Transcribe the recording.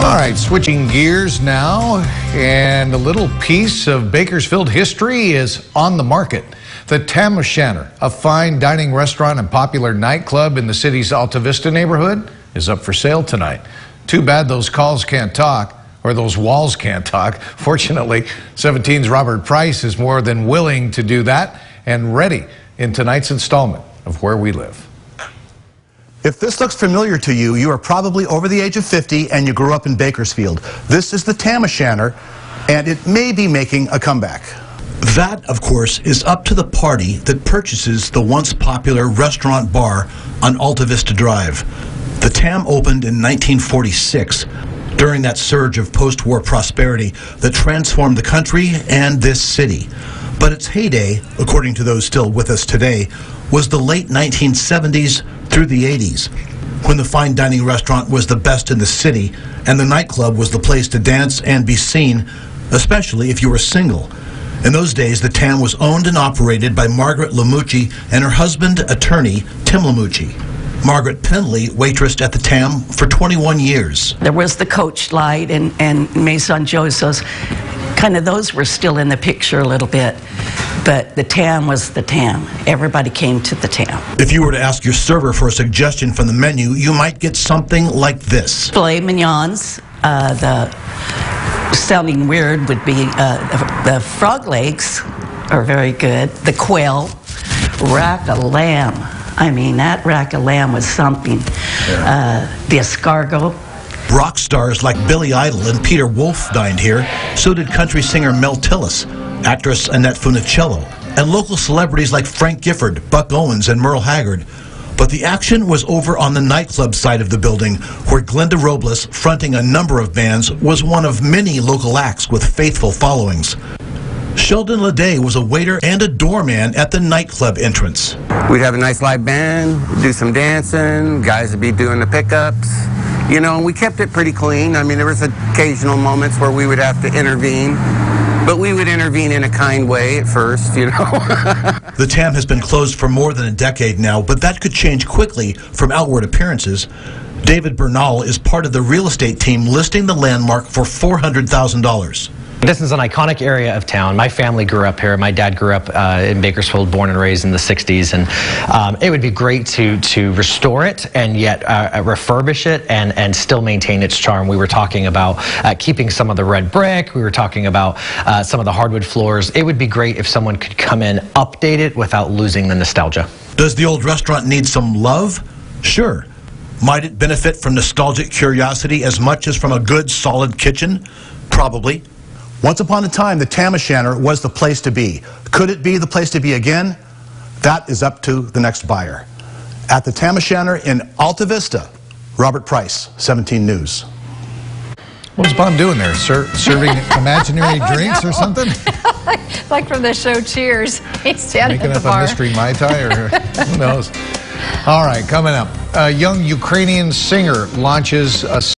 All right, switching gears now, and a little piece of Bakersfield history is on the market. The Tam O'Shanter, a fine dining restaurant and popular nightclub in the city's Alta Vista neighborhood, is up for sale tonight. Too bad those calls can't talk, or those walls can't talk. Fortunately, 17's Robert Price is more than willing to do that and ready in tonight's installment of Where We Live. If this looks familiar to you, you are probably over the age of 50 and you grew up in Bakersfield. This is the Tam O'Shanter, and it may be making a comeback. That, of course, is up to the party that purchases the once popular restaurant bar on Alta Vista Drive. The Tam opened in 1946 during that surge of post-war prosperity that transformed the country and this city. But its heyday, according to those still with us today, was the late 1970s through the 80s, when the fine dining restaurant was the best in the city and the nightclub was the place to dance and be seen, especially if you were single. In those days, the Tam was owned and operated by Margaret Lamucci and her husband, attorney Tim Lamucci. Margaret Penley waitressed at the Tam for 21 years. There was the Coach Light and Maison Joseph's. Kind of those were still in the picture a little bit, but the Tam was the Tam. Everybody came to the Tam. If you were to ask your server for a suggestion from the menu, you might get something like this. Filet mignons, the sounding weird would be the frog legs are very good. The quail, rack of lamb. I mean, that rack of lamb was something. The escargot. Rock stars like Billy Idol and Peter Wolf dined here. So did country singer Mel Tillis, actress Annette Funicello, and local celebrities like Frank Gifford, Buck Owens, and Merle Haggard. But the action was over on the nightclub side of the building, where Glenda Robles, fronting a number of bands, was one of many local acts with faithful followings. Sheldon Leday was a waiter and a doorman at the nightclub entrance. We'd have a nice live band, do some dancing, guys would be doing the pickups. You know, we kept it pretty clean. I mean, there was occasional moments where we would have to intervene, but we would intervene in a kind way at first, you know. The Tam has been closed for more than a decade now, but that could change quickly from outward appearances. David Bernal is part of the real estate team listing the landmark for $400,000. This is an iconic area of town. My family grew up here. My dad grew up in Bakersfield, born and raised in the 60s, and it would be great to restore it and yet refurbish it and still maintain its charm. We were talking about keeping some of the red brick. We were talking about some of the hardwood floors. It would be great if someone could come in, update it without losing the nostalgia. Does the old restaurant need some love? Sure. Might it benefit from nostalgic curiosity as much as from a good, solid kitchen? Probably. Once upon a time, the Tam O'Shanter was the place to be. Could it be the place to be again? That is up to the next buyer. At the Tam O'Shanter in Alta Vista, Robert Price, 17 News. What's Bob doing there? Serving imaginary drinks or something? Like from the show Cheers. He's standing Making at up the bar. a mystery Mai Tai, or who knows? All right, coming up, a young Ukrainian singer launches a